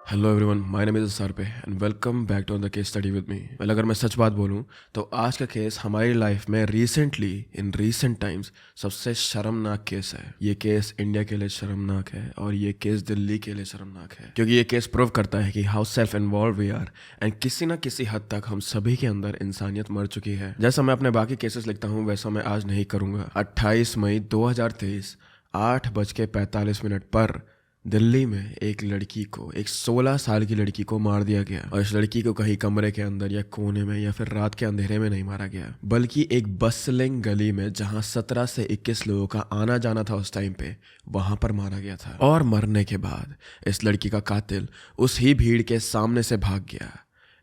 Hello everyone, my name is सरपे and welcome back to the case study with me. Well, अगर मैं सच बात बोलूं तो आज का केस हमारी लाइफ में रिसेंटली इन रीसेंट टाइम्स सबसे शर्मनाक केस है। ये केस इंडिया के लिए शर्मनाक है और ये केस दिल्ली के लिए शर्मनाक है, क्योंकि ये केस प्रूव करता है कि how self involve we are and किसी ना किसी हद तक हम सभी के अंदर इंसानियत मर चुकी है। जैसा मैं अपने बाकी केसेस लिखता हूँ वैसा मैं आज नहीं करूँगा। 28 मई 2023 8:45 पर दिल्ली में एक लड़की को, एक 16 साल की लड़की को मार दिया गया। और इस लड़की को कहीं कमरे के अंदर या कोने में या फिर रात के अंधेरे में नहीं मारा गया, बल्कि एक बस्लिंग गली में जहां 17 से 21 लोगों का आना जाना था उस टाइम पे, वहां पर मारा गया था। और मरने के बाद इस लड़की का कातिल उस ही भीड़ के सामने से भाग गया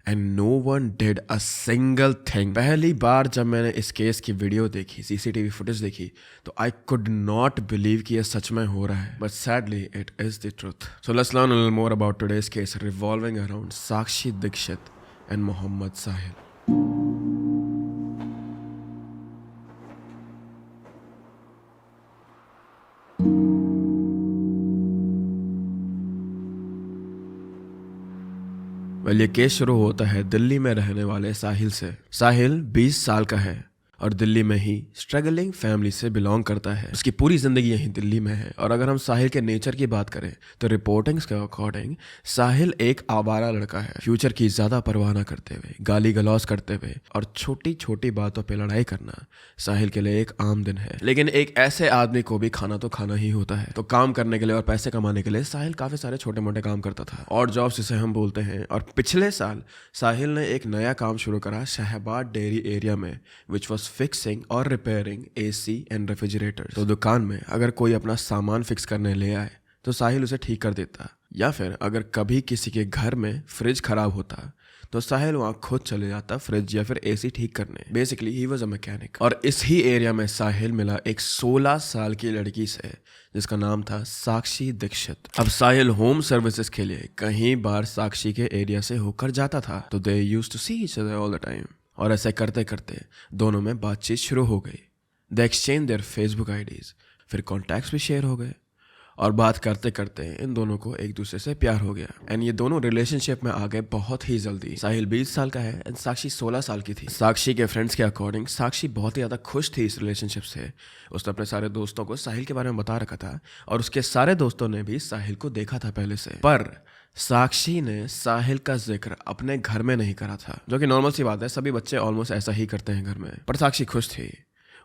and no one did a single thing. पहली बार जब मैंने इस केस की वीडियो देखी, सीसीटीवी फुटेज देखी, तो आई कुड नॉट बिलीव कि यह सच में हो रहा है, but sadly it is the truth. So let's learn a little more about today's case revolving around Sakshi Dikshit and Mohammad Sahil. ये केस शुरू होता है दिल्ली में रहने वाले साहिल से। साहिल 20 साल का है और दिल्ली में ही स्ट्रगलिंग फैमिली से बिलोंग करता है। उसकी पूरी जिंदगी यहीं दिल्ली में है। और अगर हम साहिल के नेचर की बात करें तो रिपोर्टिंग्स के अकॉर्डिंग साहिल एक आवारा लड़का है। फ्यूचर की ज्यादा परवाह न करते हुए, गाली गलौज करते हुए और छोटी छोटी बातों पे लड़ाई करना साहिल के लिए एक आम दिन है। लेकिन एक ऐसे आदमी को भी खाना तो खाना ही होता है, तो काम करने के लिए और पैसे कमाने के लिए साहिल काफी सारे छोटे मोटे काम करता था, और जॉब्स जिसे हम बोलते हैं। और पिछले साल साहिल ने एक नया काम शुरू करा शहबाद डेयरी एरिया में, विच वॉज फिक्सिंग और रिपेयरिंग एसी एंड रेफ्रिजरेटर्स। तो दुकान में अगर कोई अपना सामान फिक्स करने ले आए तो साहिल उसे ठीक कर देता, या फिर अगर कभी किसी के घर में फ्रिज खराब होता तो साहिल वहाँ खुद चले जाता फ्रिज या फिर एसी ठीक करने। Basically he was a mechanic. और इस ही एरिया में साहिल मिला एक 16 साल की लड़की से जिसका नाम था साक्षी दीक्षित। अब साहिल होम सर्विसेज के लिए कहीं बार साक्षी के एरिया से होकर जाता था, तो they used to see each other all the time. और ऐसे करते करते दोनों में बातचीत शुरू हो गई। They exchange their Facebook IDs, फिर कॉन्टैक्ट्स भी शेयर हो गए, और बात करते करते इन दोनों को एक दूसरे से प्यार हो गया एंड ये दोनों रिलेशनशिप में आ गए बहुत ही जल्दी। साहिल 20 साल का है एंड साक्षी 16 साल की थी। साक्षी के फ्रेंड्स के अकॉर्डिंग साक्षी बहुत ही ज़्यादा खुश थी इस रिलेशनशिप से। उसने अपने सारे दोस्तों को साहिल के बारे में बता रखा था और उसके सारे दोस्तों ने भी साहिल को देखा था पहले से। पर साक्षी ने साहिल का जिक्र अपने घर में नहीं करा था, जो कि नॉर्मल सी बात है, सभी बच्चे ऑलमोस्ट ऐसा ही करते हैं घर में। पर साक्षी खुश थी,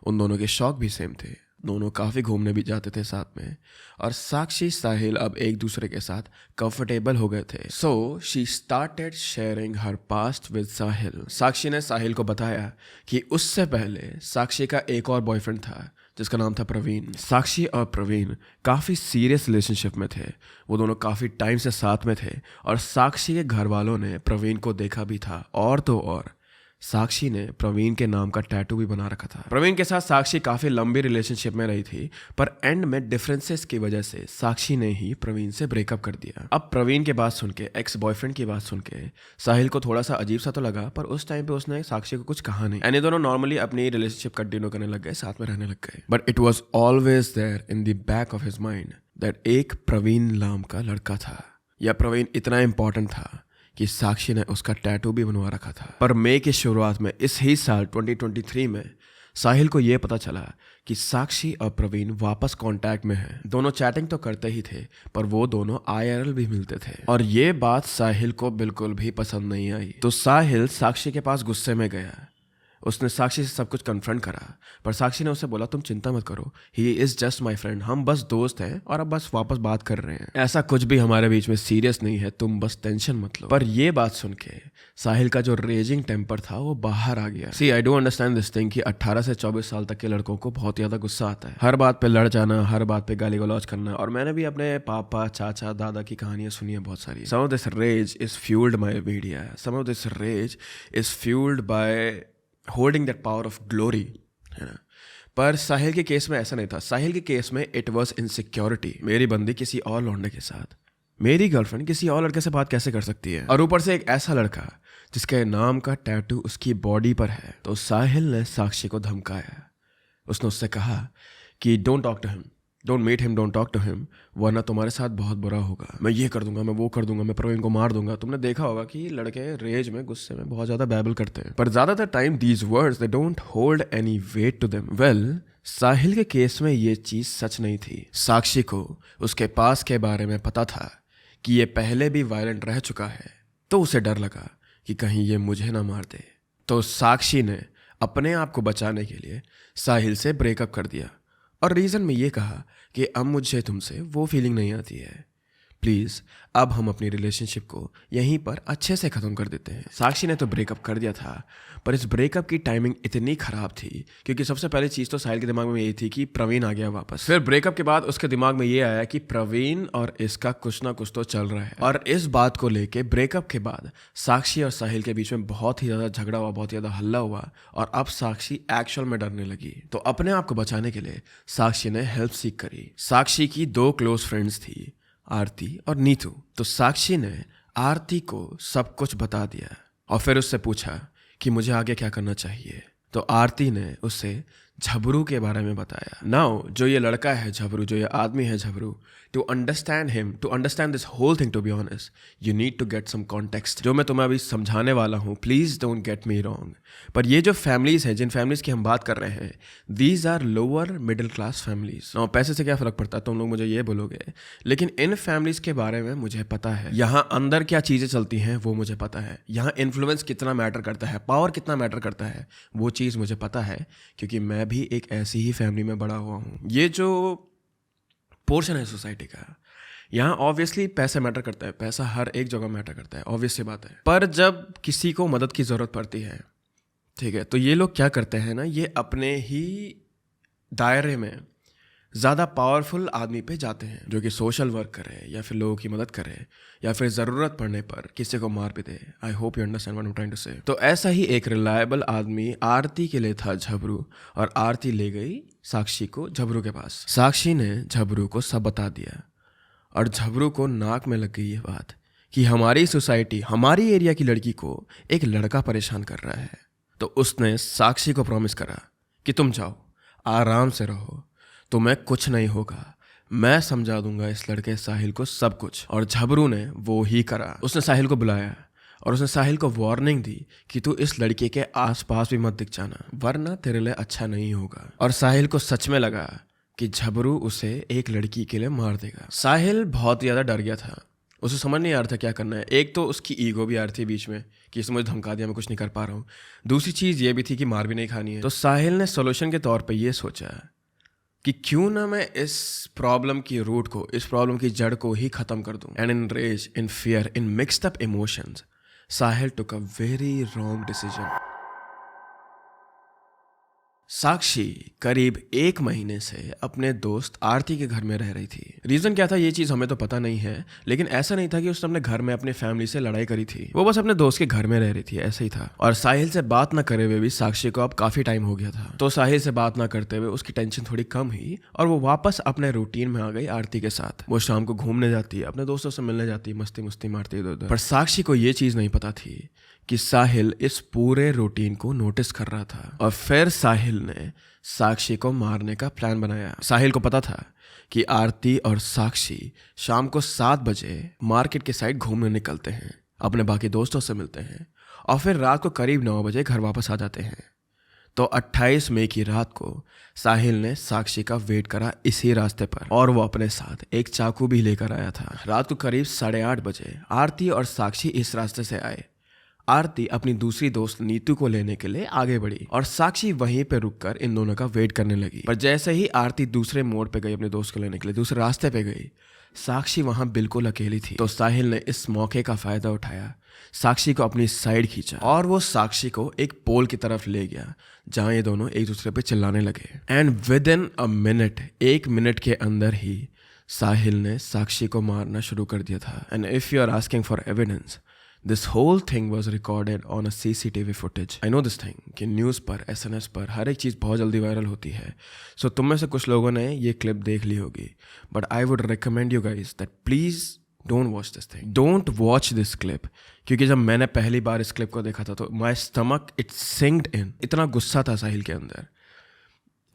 उन दोनों के शौक भी सेम थे, दोनों काफ़ी घूमने भी जाते थे साथ में, और साक्षी साहिल अब एक दूसरे के साथ कंफर्टेबल हो गए थे। So she started sharing her past with Sahil. Sakshi ने साहिल को बताया कि उससे पहले साक्षी का एक और बॉयफ्रेंड था जिसका नाम था प्रवीण। साक्षी और प्रवीण काफ़ी सीरियस रिलेशनशिप में थे, वो दोनों काफ़ी टाइम से साथ में थे, और साक्षी के घर वालों ने प्रवीण को देखा भी था। और तो और साक्षी ने प्रवीण के नाम का टैटू भी बना रखा था। प्रवीण के साथ साक्षी काफी लंबी रिलेशनशिप में रही थी, पर एंड में डिफरेंसेस की वजह से साक्षी ने ही प्रवीण से ब्रेकअप कर दिया। अब प्रवीण की बात सुन के, एक्स बॉयफ्रेंड की बात सुन के साहिल को थोड़ा सा अजीब सा तो लगा, पर उस टाइम पे उसने साक्षी को कुछ कहा नहीं। ये दोनों नॉर्मली अपनी रिलेशनशिप कंटिन्यू करने लग गए, साथ में रहने लग गए। But it was always there in the back of his mind that एक प्रवीण नाम का लड़का था, या प्रवीण इतना इंपॉर्टेंट था कि साक्षी ने उसका टैटू भी बनवा रखा था। पर मई की शुरुआत में इस ही साल 2023 में साहिल को यह पता चला कि साक्षी और प्रवीण वापस कांटेक्ट में हैं। दोनों चैटिंग तो करते ही थे, पर वो दोनों IRL भी मिलते थे, और ये बात साहिल को बिल्कुल भी पसंद नहीं आई। तो साहिल साक्षी के पास गुस्से में गया। उसने साक्षी से सब कुछ कन्फ्रंट करा, पर साक्षी ने उसे बोला तुम चिंता मत करो, he is just my friend, हम बस दोस्त हैं और अब बस वापस बात कर रहे हैं, ऐसा कुछ भी हमारे बीच में सीरियस नहीं है, तुम बस टेंशन मत लो। पर ये बात सुन के साहिल का जो रेजिंग टेम्पर था वो बाहर आ गया। See I do understand this thing कि 18 से 24 साल तक के लड़कों को बहुत ज्यादा गुस्सा आता है, हर बात पे लड़ जाना, हर बात पे गाली गलौज करना। और मैंने भी अपने पापा, चाचा, दादा की कहानियां सुनी है बहुत सारी। Some of this rage is fuelled my media, some of this rage is fuelled by holding that power of glory, है ना। पर साहिल के केस में ऐसा नहीं था। साहिल के केस में इट वॉज इनसिक्योरिटी। मेरी बंदी किसी और लौंडे के साथ, मेरी गर्लफ्रेंड किसी और लड़के से बात कैसे कर सकती है, और ऊपर से एक ऐसा लड़का जिसके नाम का टैटू उसकी बॉडी पर है। तो साहिल ने साक्षी को धमकाया। उसने उससे कहा कि don't talk to him, don't meet him, don't talk to him, वरना तुम्हारे साथ बहुत बुरा होगा। मैं ये कर दूंगा, मैं वो कर दूंगा, मैं प्रवीण को मार दूंगा। तुमने देखा होगा कि लड़के रेज में, गुस्से में बहुत ज्यादा बैबल करते हैं, पर ज्यादातर time these words they don't hold any weight to them. Well, Sahil के केस में ये चीज सच नहीं थी। साक्षी को उसके पास के बारे में पता था कि ये पहले भी वायलेंट रह चुका है, तो उसे डर लगा कि कहीं ये मुझे ना मार दे। तो साक्षी ने अपने आप को बचाने के लिए साहिल से ब्रेकअप कर दिया और रीज़न में ये कहा कि अब मुझे तुमसे वो फीलिंग नहीं आती है, प्लीज़ अब हम अपनी रिलेशनशिप को यहीं पर अच्छे से ख़त्म कर देते हैं। साक्षी ने तो ब्रेकअप कर दिया था, पर इस ब्रेकअप की टाइमिंग इतनी ख़राब थी क्योंकि सबसे पहली चीज़ तो साहिल के दिमाग में यही थी कि प्रवीण आ गया वापस। फिर ब्रेकअप के बाद उसके दिमाग में ये आया कि प्रवीण और इसका कुछ ना कुछ तो चल रहा है, और इस बात को लेके ब्रेकअप के बाद साक्षी और साहिल के बीच में बहुत ही ज़्यादा झगड़ा हुआ, बहुत ज़्यादा हल्ला हुआ, और अब साक्षी एक्चुअल में डरने लगी। तो अपने आप को बचाने के लिए साक्षी ने हेल्प सीख करी। साक्षी की 2 क्लोज फ्रेंड्स थी, आरती और नीतू। तो साक्षी ने आरती को सब कुछ बता दिया और फिर उससे पूछा कि मुझे आगे क्या करना चाहिए। तो आरती ने उससे झबरू के बारे में बताया। नाउ जो ये लड़का है झबरू, जो ये आदमी है Jhabru, to understand him, to understand this whole thing, to be honest you need to get some context. जो मैं तुम्हें अभी समझाने वाला हूँ, please don't get me wrong, पर ये जो फैमिलीज हैं, जिन फैमिलीज की हम बात कर रहे हैं, these are lower middle class families. Now पैसे से क्या फर्क पड़ता है, तुम लोग मुझे ये बोलोगे, लेकिन इन फैमिलीज के बारे में मुझे पता है। यहाँ अंदर क्या चीजें चलती हैं वो मुझे पता है। यहाँ इन्फ्लुएंस कितना मैटर करता है, पावर कितना मैटर करता है, वो चीज़ मुझे पता है क्योंकि मैं भी एक ऐसी ही फैमिली में बड़ा हुआ हूँ। ये जो पोर्शन है सोसाइटी का, यहाँ ऑब्वियसली पैसा मैटर करता है, पैसा हर एक जगह मैटर करता है, ऑब्वियस सी बात है। पर जब किसी को मदद की ज़रूरत पड़ती है, ठीक है, तो ये लोग क्या करते हैं ना, ये अपने ही दायरे में ज़्यादा पावरफुल आदमी पे जाते हैं, जो कि सोशल वर्क करे या फिर लोगों की मदद करे या फिर ज़रूरत पड़ने पर किसी को मार भी दे। I hope you understand what I am trying to say. तो ऐसा ही एक रिलायबल आदमी आरती के लिए था झबरू, और आरती ले गई साक्षी को झबरू के पास। साक्षी ने झबरू को सब बता दिया और झबरू को नाक में लग गई ये बात कि हमारी सोसाइटी, हमारी एरिया की लड़की को एक लड़का परेशान कर रहा है। तो उसने साक्षी को प्रॉमिस करा कि तुम जाओ, आराम से रहो, तुम्हें कुछ नहीं होगा, मैं समझा दूंगा इस लड़के साहिल को सब कुछ। और झबरू ने वो ही करा। उसने साहिल को बुलाया और उसने साहिल को वार्निंग दी कि तू इस लड़के के आसपास भी मत दिख जाना, वरना तेरे लिए अच्छा नहीं होगा। और साहिल को सच में लगा कि झबरू उसे एक लड़की के लिए मार देगा। साहिल बहुत ज़्यादा डर गया था, उसे समझ नहीं आ रहा था क्या करना है। एक तो उसकी ईगो भी आ रही थी बीच में कि इसने मुझे धमका दिया, मैं कुछ नहीं कर पा रहा हूँ। दूसरी चीज़ ये भी थी कि मार भी नहीं खानी है। तो साहिल ने सोल्यूशन के तौर पे ये सोचा कि क्यों ना मैं इस प्रॉब्लम की रूट को, इस प्रॉब्लम की जड़ को ही ख़त्म कर दूँ। And in rage, in fear, in mixed up emotions, Sahil took a very wrong decision. Sakshi करीब 1 महीने से अपने दोस्त आरती के घर में रह रही थी। रीज़न क्या था ये चीज़ हमें तो पता नहीं है, लेकिन ऐसा नहीं था कि उसने अपने घर में अपने फैमिली से लड़ाई करी थी, वो बस अपने दोस्त के घर में रह रही थी, ऐसा ही था। और साहिल से बात ना करे हुए भी साक्षी को अब काफ़ी टाइम हो गया था। तो साहिल से बात ना करते हुए उसकी टेंशन थोड़ी कम हुई और वो वापस अपने रूटीन में आ गई आरती के साथ। वो शाम को घूमने जाती है, अपने दोस्तों से मिलने जाती है, मस्ती मस्ती मारती इधर उधर। पर साक्षी को ये चीज़ नहीं पता थी कि साहिल इस पूरे रूटीन को नोटिस कर रहा था। और फिर साहिल ने साक्षी को मारने का प्लान बनाया। साहिल को पता था कि आरती और साक्षी शाम को 7 बजे मार्केट के साइड घूमने निकलते हैं, अपने बाकी दोस्तों से मिलते हैं और फिर रात को करीब 9 बजे घर वापस आ जाते हैं। तो 28 मई की रात को साहिल ने साक्षी का वेट करा इसी रास्ते पर, और वो अपने साथ एक चाकू भी लेकर आया था। रात को करीब 8:30 बजे आरती और साक्षी इस रास्ते से आए। आरती अपनी दूसरी दोस्त नीतू को लेने के लिए आगे बढ़ी और साक्षी वहीं पे रुककर इन दोनों का वेट करने लगी। पर जैसे ही आरती दूसरे मोड़ पे गई अपने दोस्त को लेने के लिए, दूसरे रास्ते पे गई, साक्षी वहां बिल्कुल अकेली थी। तो साहिल ने इस मौके का फायदा उठाया, साक्षी को अपनी साइड खींचा और वो साक्षी को एक पोल की तरफ ले गया जहां ये दोनों एक दूसरे पे चिल्लाने लगे। And with in a minute, 1 minute के अंदर ही साहिल ने साक्षी को मारना शुरू कर दिया था। And if you are asking for evidence, this whole thing was recorded on a CCTV footage. I know this thing कि न्यूज़ पर, SNS पर हर एक चीज़ बहुत जल्दी वायरल होती है। सो तुम में से कुछ लोगों ने ये क्लिप देख ली होगी, but I would recommend you guys that please don't watch this thing, don't watch this clip. क्योंकि जब मैंने पहली बार इस क्लिप को देखा था तो माई स्टमक इट सिंक्ड इन, इतना गुस्सा था साहिल के अंदर।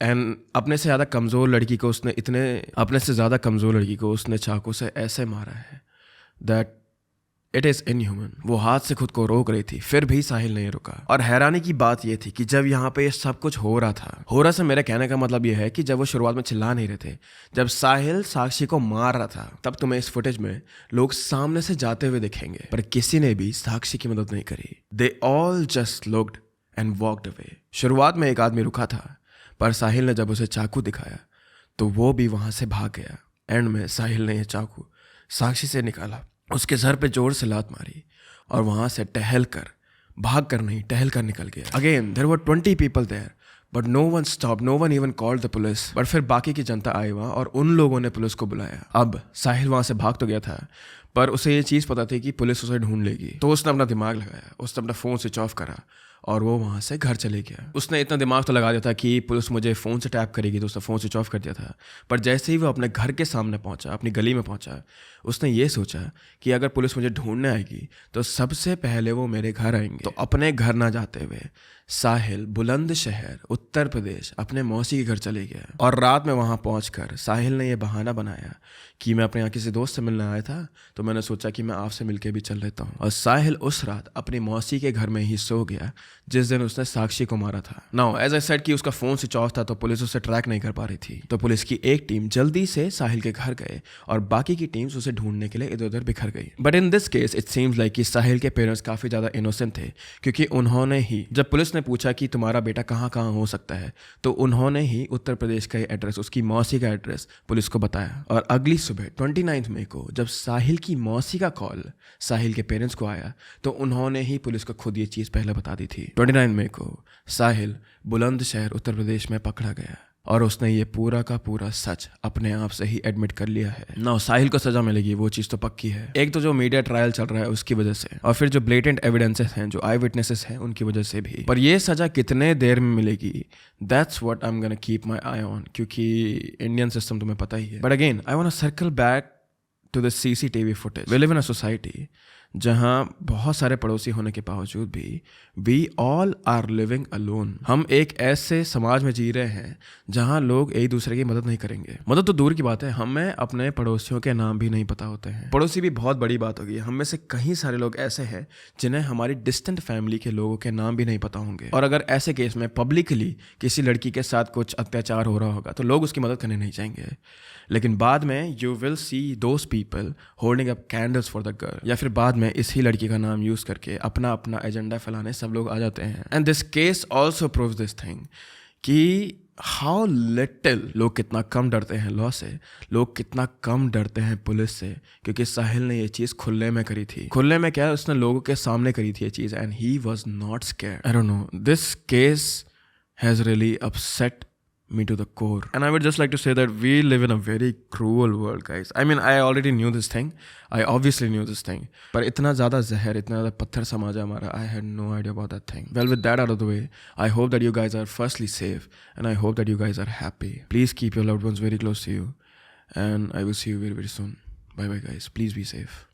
एंड अपने से ज़्यादा कमज़ोर लड़की को उसने चाकू से ऐसे मारा है दैट इट इज़ इनह्यूमन। वो हाथ से खुद को रोक रही थी, फिर भी साहिल नहीं रुका। और हैरानी की बात यह थी कि जब यहाँ पे ये सब कुछ हो रहा से मेरे कहने का मतलब यह है कि जब वो शुरुआत में चिल्ला नहीं रहे थे, जब साहिल साक्षी को मार रहा था, तब तुम्हें इस फुटेज में लोग सामने से जाते हुए दिखेंगे, पर किसी ने भी साक्षी की मदद नहीं करी। They all just looked and walked away. शुरुआत में एक आदमी रुका था, पर साहिल ने जब उसे चाकू दिखाया तो वो भी वहां से भाग गया। एंड में साहिल ने यह चाकू साक्षी से निकाला, उसके सर पे जोर से लात मारी और वहां से टहल कर निकल गया। Again there were 20 people there but no one stop, no one even called the police. But फिर बाकी की जनता आई वहां और उन लोगों ने पुलिस को बुलाया। अब साहिल वहां से भाग तो गया था, पर उसे ये चीज़ पता थी कि पुलिस उसे ढूंढ लेगी, तो उसने अपना दिमाग लगाया, उसने अपना फ़ोन स्विच ऑफ करा और वो वहाँ से घर चले गया। उसने इतना दिमाग तो लगा दिया था कि पुलिस मुझे फ़ोन से टैप करेगी, तो उसने फ़ोन स्विच ऑफ कर दिया था। पर जैसे ही वो अपने घर के सामने पहुँचा, अपनी गली में पहुँचा, उसने ये सोचा कि अगर पुलिस मुझे ढूंढने आएगी तो सबसे पहले वो मेरे घर आएंगे। तो अपने घर ना जाते हुए साहिल बुलंदशहर उत्तर प्रदेश अपने मौसी के घर चले गया। और रात में वहाँ पहुँचकर साहिल ने यह बहाना बनाया कि मैं अपने यहाँ किसी दोस्त से मिलने आया था, तो मैंने सोचा कि मैं आपसे मिलके भी चल लेता हूँ। और साहिल उस रात अपनी मौसी के घर में ही सो गया जिस दिन उसने साक्षी को मारा था। नाउ एज आई सेड कि उसका फ़ोन स्विच ऑफ था, तो पुलिस उसे ट्रैक नहीं कर पा रही थी। तो पुलिस की एक टीम जल्दी से साहिल के घर गए और बाकी की टीम्स उसे ढूंढने के लिए इधर उधर बिखर गई। But in this case it seems like कि साहिल के पेरेंट्स काफ़ी ज़्यादा इनोसेंट थे, क्योंकि उन्होंने ही, जब पुलिस ने पूछा कि तुम्हारा बेटा कहाँ कहाँ हो सकता है, तो उन्होंने ही उत्तर प्रदेश का एड्रेस, उसकी मौसी का एड्रेस पुलिस को बताया। और अगली सुबह 29 मई को जब साहिल की मौसी का कॉल साहिल के पेरेंट्स को आया, तो उन्होंने ही पुलिस को खुद ये चीज़ पहले बता दी थी। 29 मई को साहिल बुलंदशहर उत्तर प्रदेश में पकड़ा गया और उसने ये पूरा का पूरा सच अपने आप से ही एडमिट कर लिया है। ना साहिल को सजा मिलेगी, वो चीज़ तो पक्की है। एक तो जो मीडिया ट्रायल चल रहा है उसकी वजह से, और फिर जो ब्लेटेंट एविडेंसेस हैं, जो आई विटनेसेस हैं, उनकी वजह से भी। पर ये सजा कितने देर में मिलेगी, that's what I am gonna keep my eye on, क्योंकि इंडियन सिस्टम तुम्हें पता ही है। But again I want to circle back to the CCTV footage. We live in a society जहाँ बहुत सारे पड़ोसी होने के बावजूद भी we all are living alone. हम एक ऐसे समाज में जी रहे हैं जहाँ लोग एक दूसरे की मदद नहीं करेंगे। मदद तो दूर की बात है, हमें अपने पड़ोसियों के नाम भी नहीं पता होते हैं। पड़ोसी भी बहुत बड़ी बात होगी। हम में से कई सारे लोग ऐसे हैं जिन्हें हमारी डिस्टेंट फैमिली के लोगों के नाम भी नहीं पता होंगे। और अगर ऐसे केस में पब्लिकली किसी लड़की के साथ कुछ अत्याचार हो रहा होगा तो लोग उसकी मदद करने नहीं चाहेंगे, लेकिन बाद में you will see those people holding up candles for the girl, या फिर बाद में इसी लड़की का नाम यूज करके अपना अपना एजेंडा फैलाने सब लोग आ जाते हैं। And this case also proves this thing कि हाउ लिटिल लोग कितना कम डरते हैं लॉ से, लोग कितना कम डरते हैं पुलिस से, क्योंकि साहिल ने ये चीज़ खुले में करी थी। खुले में क्या, उसने लोगों के सामने करी थी ये चीज़, and he was not scared. I don't know, this case has really upset me to the core. And I would just like to say that we live in a very cruel world, guys. I mean, I already knew this thing. I obviously knew this thing. पर इतना ज़्यादा जहर, इतना ज़्यादा पत्थर समाज है हमारा, I had no idea about that thing. Well, with that out of the way, I hope that you guys are firstly safe, and I hope that you guys are happy. Please keep your loved ones very close to you, and I will see you very, very soon. Bye bye, guys. Please be safe.